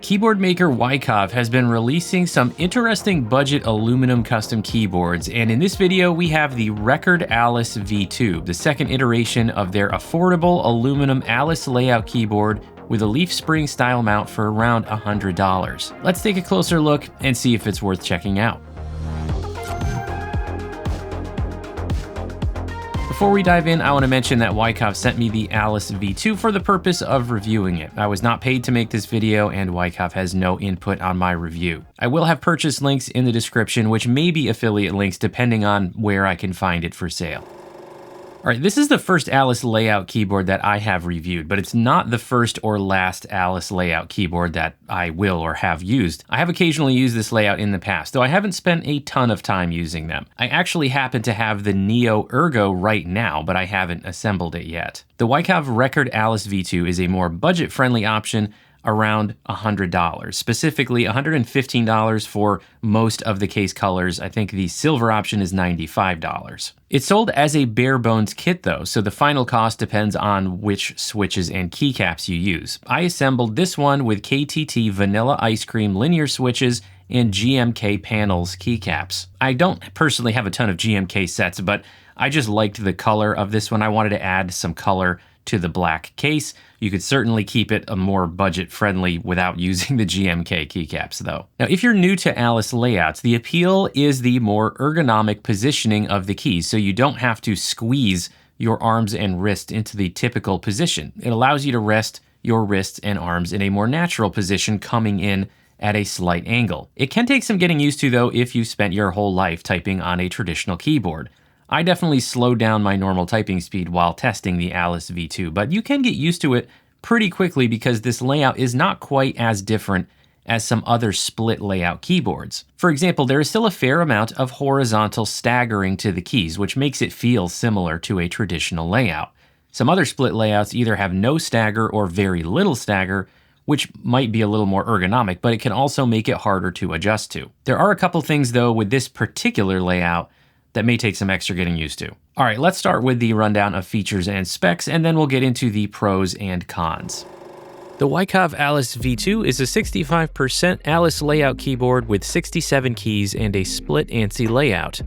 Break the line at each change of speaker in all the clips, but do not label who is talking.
Keyboard maker Weikav has been releasing some interesting budget aluminum custom keyboards, and in this video we have the Record Alice V2, the second iteration of their affordable aluminum Alice layout keyboard with a leaf spring style mount for around $100. Let's take a closer look and see if it's worth checking out. Before we dive in, I want to mention that Weikav sent me the Alice V2 for the purpose of reviewing it. I was not paid to make this video, and Weikav has no input on my review. I will have purchase links in the description, which may be affiliate links depending on where I can find it for sale. All right, this is the first Alice layout keyboard that I have reviewed, but it's not the first or last Alice layout keyboard that I will or have used. I have occasionally used this layout in the past, though I haven't spent a ton of time using them. I actually happen to have the Neo Ergo right now, but I haven't assembled it yet. The Weikav Record Alice V2 is a more budget-friendly option, around $100, specifically $115 for most of the case colors. I think the silver option is $95. It's sold as a bare bones kit though, so the final cost depends on which switches and keycaps you use. I assembled this one with KTT Vanilla Ice Cream linear switches and GMK panels keycaps. I don't personally have a ton of GMK sets, but I just liked the color of this one. I wanted to add some color to the black case. You could certainly keep it a more budget friendly without using the GMK keycaps though. Now, if you're new to Alice layouts, the appeal is the more ergonomic positioning of the keys, so you don't have to squeeze your arms and wrist into the typical position. It allows you to rest your wrists and arms in a more natural position, coming in at a slight angle. It can take some getting used to though if you spent your whole life typing on a traditional keyboard. I definitely slowed down my normal typing speed while testing the Alice V2, but you can get used to it pretty quickly because this layout is not quite as different as some other split layout keyboards. For example, there is still a fair amount of horizontal staggering to the keys, which makes it feel similar to a traditional layout. Some other split layouts either have no stagger or very little stagger, which might be a little more ergonomic, but it can also make it harder to adjust to. There are a couple things though with this particular layout that may take some extra getting used to. All right, let's start with the rundown of features and specs, and then we'll get into the pros and cons. The Weikav Alice V2 is a 65% Alice layout keyboard with 67 keys and a split ANSI layout.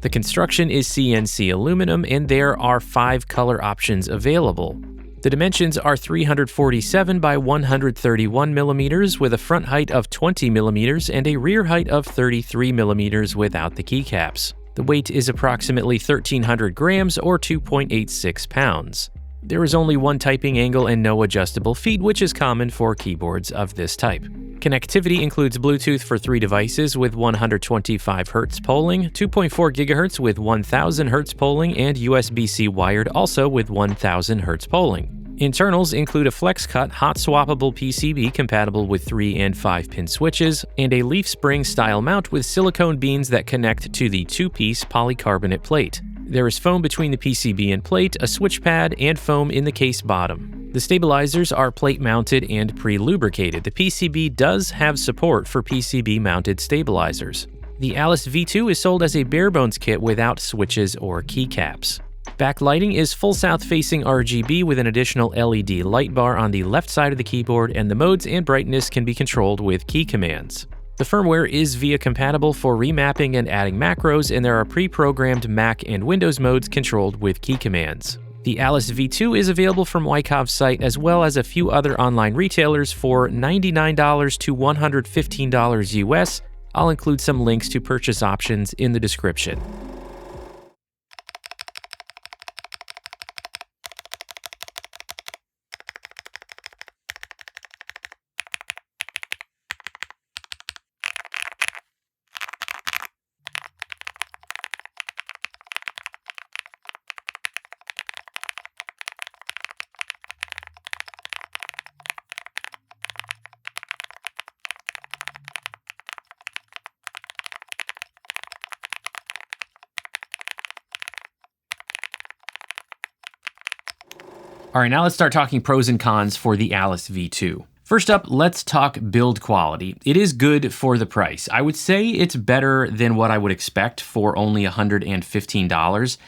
The construction is CNC aluminum, and there are 5 color options available. The dimensions are 347 by 131 millimeters with a front height of 20 millimeters and a rear height of 33 millimeters without the keycaps. The weight is approximately 1,300 grams or 2.86 pounds. There is only one typing angle and no adjustable feet, which is common for keyboards of this type. Connectivity includes Bluetooth for 3 devices with 125 Hz polling, 2.4 GHz with 1000 Hz polling, and USB-C wired also with 1000 Hz polling. Internals include a flex-cut, hot-swappable PCB compatible with 3 and 5-pin switches, and a leaf spring style mount with silicone beans that connect to the 2-piece polycarbonate plate. There is foam between the PCB and plate, a switch pad, and foam in the case bottom. The stabilizers are plate-mounted and pre-lubricated. The PCB does have support for PCB-mounted stabilizers. The Alice V2 is sold as a bare-bones kit without switches or keycaps. Backlighting is full south-facing RGB with an additional LED light bar on the left side of the keyboard, and the modes and brightness can be controlled with key commands. The firmware is VIA compatible for remapping and adding macros, and there are pre-programmed Mac and Windows modes controlled with key commands. The Alice V2 is available from Weikav's site as well as a few other online retailers for $99 to $115 US. I'll include some links to purchase options in the description. All right, now let's start talking pros and cons for the Alice V2. First up, let's talk build quality. It is good for the price. I would say it's better than what I would expect for only $115.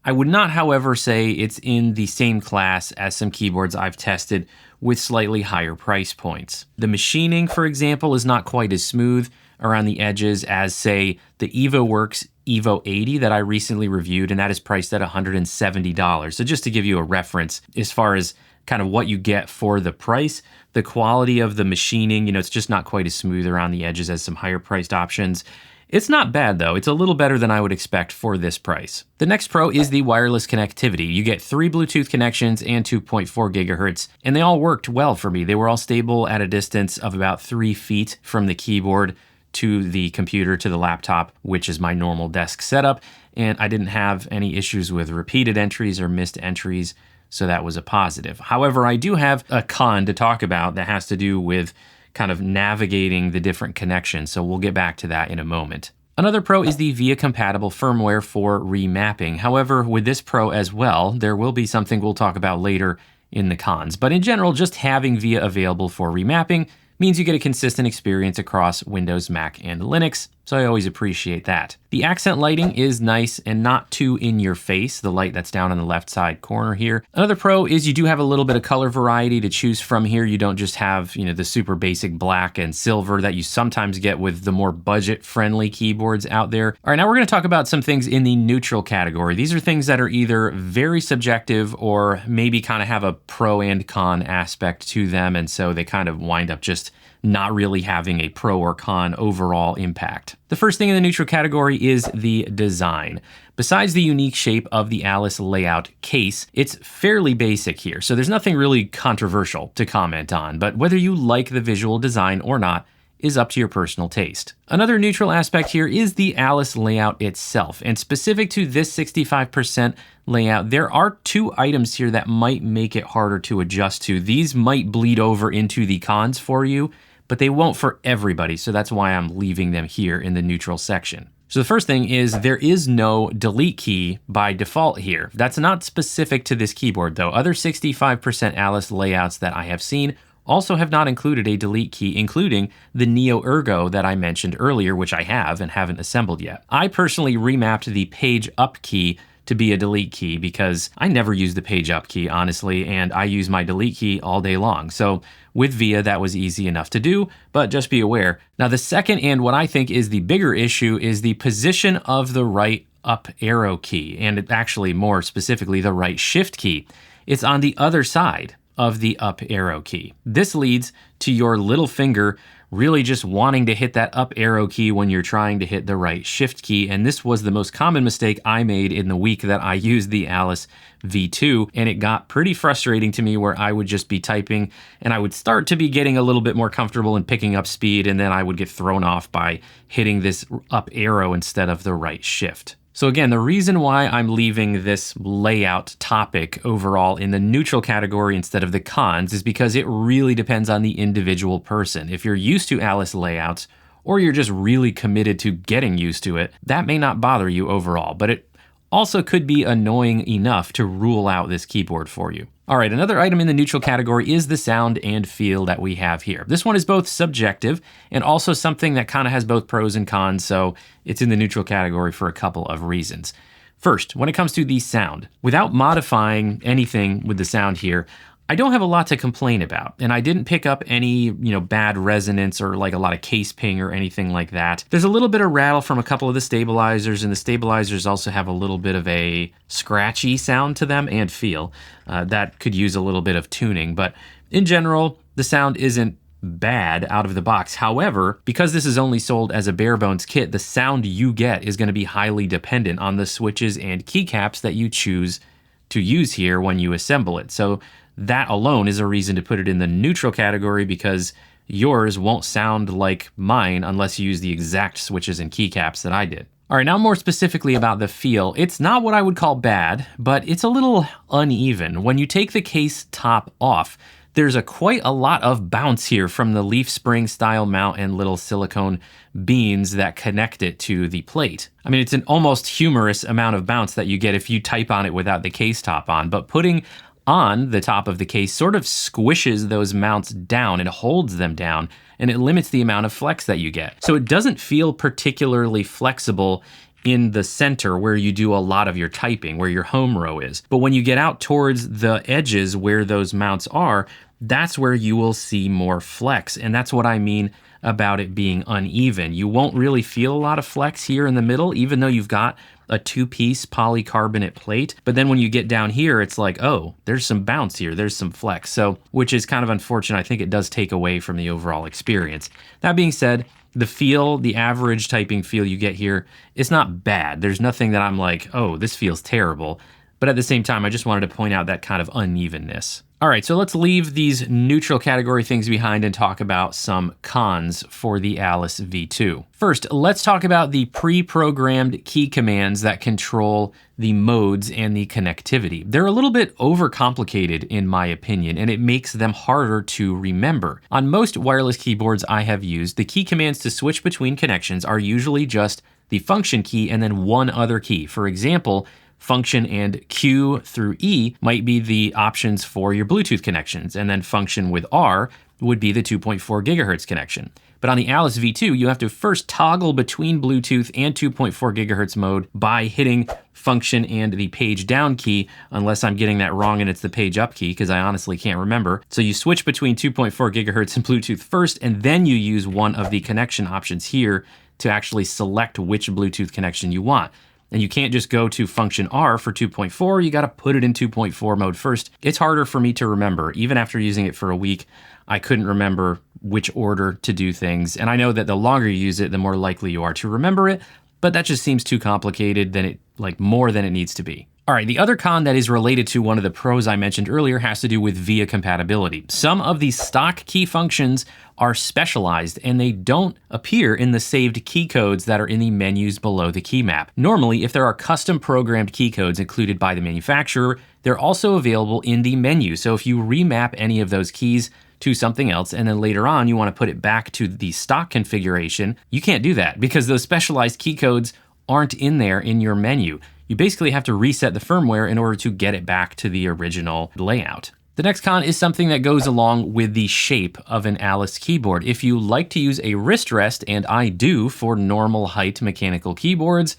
I would not, however, say it's in the same class as some keyboards I've tested with slightly higher price points. The machining, for example, is not quite as smooth around the edges as, say, the EvoWorks Evo 80 that I recently reviewed, and that is priced at $170. So just to give you a reference as far as kind of what you get for the price, the quality of the machining, it's just not quite as smooth around the edges as some higher priced options. It's not bad though. It's a little better than I would expect for this price. The next pro is the wireless connectivity. You get 3 Bluetooth connections and 2.4 gigahertz, and they all worked well for me. They were all stable at a distance of about 3 feet from the keyboard to the computer to the laptop, which is my normal desk setup, and I didn't have any issues with repeated entries or missed entries, so that was a positive. However, I do have a con to talk about that has to do with kind of navigating the different connections, so we'll get back to that in a moment. Another pro is the VIA compatible firmware for remapping. However, with this pro as well, there will be something we'll talk about later in the cons. But in general, just having VIA available for remapping means you get a consistent experience across Windows, Mac, and Linux, so I always appreciate that. The accent lighting is nice and not too in your face, the light that's down on the left side corner here. Another pro is you do have a little bit of color variety to choose from here. You don't just have, the super basic black and silver that you sometimes get with the more budget-friendly keyboards out there. All right, now we're gonna talk about some things in the neutral category. These are things that are either very subjective or maybe kind of have a pro and con aspect to them, and so they kind of wind up just not really having a pro or con overall impact. The first thing in the neutral category is the design. Besides the unique shape of the Alice layout case, it's fairly basic here, so there's nothing really controversial to comment on, but whether you like the visual design or not is up to your personal taste. Another neutral aspect here is the Alice layout itself, and specific to this 65% layout, there are 2 items here that might make it harder to adjust to. These might bleed over into the cons for you, but they won't for everybody, so that's why I'm leaving them here in the neutral section. So the first thing is there is no delete key by default here. That's not specific to this keyboard though. Other 65% Alice layouts that I have seen also have not included a delete key, including the Neo Ergo that I mentioned earlier, which I have and haven't assembled yet. I personally remapped the page up key to be a delete key because I never use the page up key, honestly, and I use my delete key all day long. So with VIA, that was easy enough to do, but just be aware. Now, the second and what I think is the bigger issue is the position of the right up arrow key, and actually more specifically, the right shift key. It's on the other side of the up arrow key. This leads to your little finger really just wanting to hit that up arrow key when you're trying to hit the right shift key, and this was the most common mistake I made in the week that I used the Alice V2, and it got pretty frustrating to me where I would just be typing and I would start to be getting a little bit more comfortable and picking up speed, and then I would get thrown off by hitting this up arrow instead of the right shift. So again, the reason why I'm leaving this layout topic overall in the neutral category instead of the cons is because it really depends on the individual person. If you're used to Alice layouts, or you're just really committed to getting used to it, that may not bother you overall, but it also could be annoying enough to rule out this keyboard for you. All right, another item in the neutral category is the sound and feel that we have here. This one is both subjective and also something that kind of has both pros and cons, so it's in the neutral category for a couple of reasons. First, when it comes to the sound, without modifying anything with the sound here, I don't have a lot to complain about, and I didn't pick up any, bad resonance or like a lot of case ping or anything like that. There's a little bit of rattle from a couple of the stabilizers, and the stabilizers also have a little bit of a scratchy sound to them and feel. That could use a little bit of tuning, but in general, the sound isn't bad out of the box. However, because this is only sold as a bare bones kit, the sound you get is going to be highly dependent on the switches and keycaps that you choose to use here when you assemble it. So that alone is a reason to put it in the neutral category, because yours won't sound like mine unless you use the exact switches and keycaps that I did. All right, now more specifically about the feel. It's not what I would call bad, but it's a little uneven. When you take the case top off, there's quite a lot of bounce here from the leaf spring style mount and little silicone beans that connect it to the plate. I mean, it's an almost humorous amount of bounce that you get if you type on it without the case top on, but putting on the top of the case sort of squishes those mounts down and holds them down, and it limits the amount of flex that you get. So it doesn't feel particularly flexible in the center where you do a lot of your typing, where your home row is. But when you get out towards the edges where those mounts are, that's where you will see more flex. And that's what I mean about it being uneven. You won't really feel a lot of flex here in the middle, even though you've got a 2-piece polycarbonate plate. But then when you get down here, it's like, oh, there's some bounce here, there's some flex. So, which is kind of unfortunate. I think it does take away from the overall experience. That being said, the feel, the average typing feel you get here, it's not bad. There's nothing that I'm like, oh, this feels terrible. But at the same time, I just wanted to point out that kind of unevenness. All right, so let's leave these neutral category things behind and talk about some cons for the Alice V2. First, let's talk about the pre-programmed key commands that control the modes and the connectivity. They're a little bit overcomplicated in my opinion, and it makes them harder to remember. On most wireless keyboards I have used, the key commands to switch between connections are usually just the function key and then one other key. For example, function and Q through E might be the options for your Bluetooth connections, and then function with R would be the 2.4 gigahertz connection. But on the Alice V2, you have to first toggle between Bluetooth and 2.4 gigahertz mode by hitting function and the page down key, unless I'm getting that wrong and it's the page up key, because I honestly can't remember. So you switch between 2.4 gigahertz and Bluetooth first, and then you use one of the connection options here to actually select which Bluetooth connection you want. And you can't just go to function R for 2.4, you gotta put it in 2.4 mode first. It's harder for me to remember. Even after using it for a week, I couldn't remember which order to do things. And I know that the longer you use it, the more likely you are to remember it, but that just seems too complicated more than it needs to be. All right, the other con that is related to one of the pros I mentioned earlier has to do with VIA compatibility. Some of the stock key functions are specialized and they don't appear in the saved key codes that are in the menus below the key map. Normally, if there are custom programmed key codes included by the manufacturer, they're also available in the menu. So if you remap any of those keys to something else and then later on you want to put it back to the stock configuration, you can't do that because those specialized key codes aren't in there in your menu. You basically have to reset the firmware in order to get it back to the original layout. The next con is something that goes along with the shape of an Alice keyboard. If you like to use a wrist rest, and I do for normal height mechanical keyboards,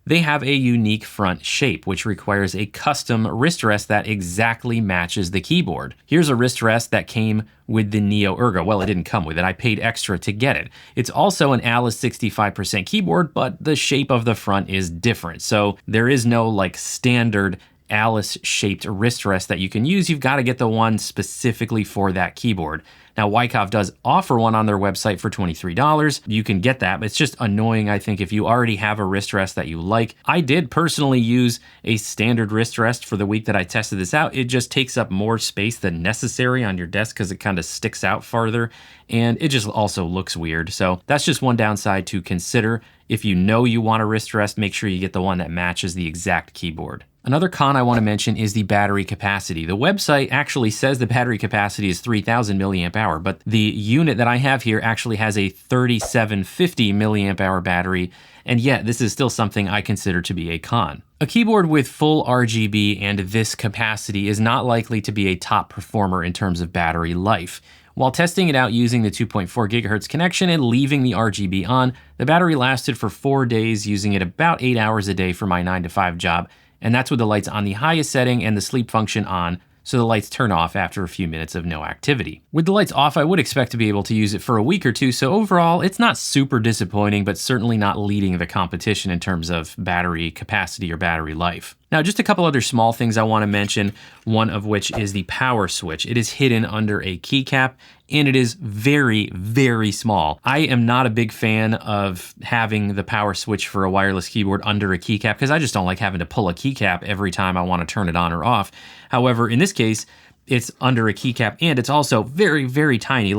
they have a unique front shape, which requires a custom wrist rest that exactly matches the keyboard. Here's a wrist rest that came with the Neo Ergo. Well, it didn't come with it. I paid extra to get it. It's also an Alice 65% keyboard, but the shape of the front is different. So there is no standard Alice-shaped wrist rest that you can use. You've got to get the one specifically for that keyboard. Now, Weikav does offer one on their website for $23. You can get that, but it's just annoying, I think, if you already have a wrist rest that you like. I did personally use a standard wrist rest for the week that I tested this out. It just takes up more space than necessary on your desk because it kind of sticks out farther, and it just also looks weird. So that's just one downside to consider. If you know you want a wrist rest, make sure you get the one that matches the exact keyboard. Another con I want to mention is the battery capacity. The website actually says the battery capacity is 3,000 milliamp hour, but the unit that I have here actually has a 3750 milliamp hour battery, and yet this is still something I consider to be a con. A keyboard with full RGB and this capacity is not likely to be a top performer in terms of battery life. While testing it out using the 2.4 gigahertz connection and leaving the RGB on, the battery lasted for 4 days, using it about 8 hours a day for my 9-to-5 job. And that's with the lights on the highest setting and the sleep function on, so the lights turn off after a few minutes of no activity. With the lights off, I would expect to be able to use it for a week or two, so overall, it's not super disappointing, but certainly not leading the competition in terms of battery capacity or battery life. Now, just a couple other small things I want to mention, one of which is the power switch. It is hidden under a keycap, and it is very, very small. I am not a big fan of having the power switch for a wireless keyboard under a keycap because I just don't like having to pull a keycap every time I want to turn it on or off. However, in this case, it's under a keycap, and it's also very, very tiny.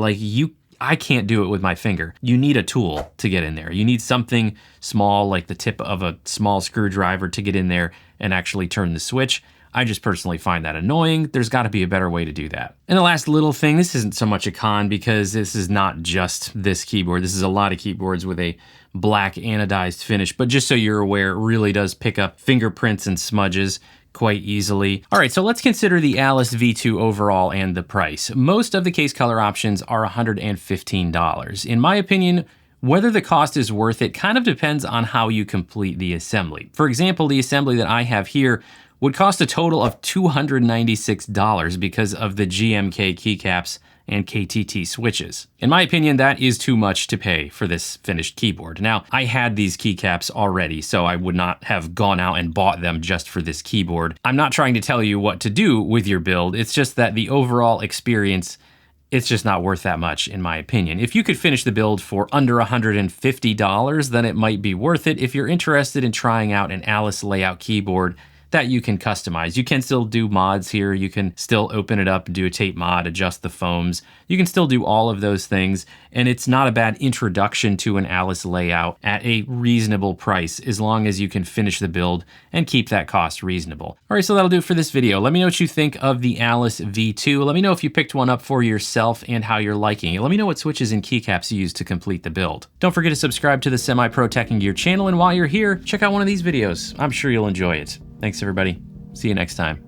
I can't do it with my finger. You need a tool to get in there. You need something small, like the tip of a small screwdriver, to get in there and actually turn the switch. I just personally find that annoying. There's got to be a better way to do that. And the last little thing, this isn't so much a con because this is not just this keyboard. This is a lot of keyboards with a black anodized finish, but just so you're aware, it really does pick up fingerprints and smudges quite easily. All right, so let's consider the Alice V2 overall and the price. Most of the case color options are $115. In my opinion, whether the cost is worth it kind of depends on how you complete the assembly. For example, the assembly that I have here would cost a total of $296 because of the GMK keycaps and KTT switches. In my opinion, that is too much to pay for this finished keyboard. Now, I had these keycaps already, so I would not have gone out and bought them just for this keyboard. I'm not trying to tell you what to do with your build, it's just that the overall experience, it's just not worth that much, in my opinion. If you could finish the build for under $150, then it might be worth it if you're interested in trying out an Alice layout keyboard that you can customize. You can still do mods here. You can still open it up, do a tape mod, adjust the foams. You can still do all of those things, and it's not a bad introduction to an Alice layout at a reasonable price, as long as you can finish the build and keep that cost reasonable. All right, so that'll do it for this video. Let me know what you think of the Alice V2. Let me know if you picked one up for yourself and how you're liking it. Let me know what switches and keycaps you used to complete the build. Don't forget to subscribe to the Semi-Pro Tech+Gear channel, and while you're here, check out one of these videos. I'm sure you'll enjoy it. Thanks, everybody. See you next time.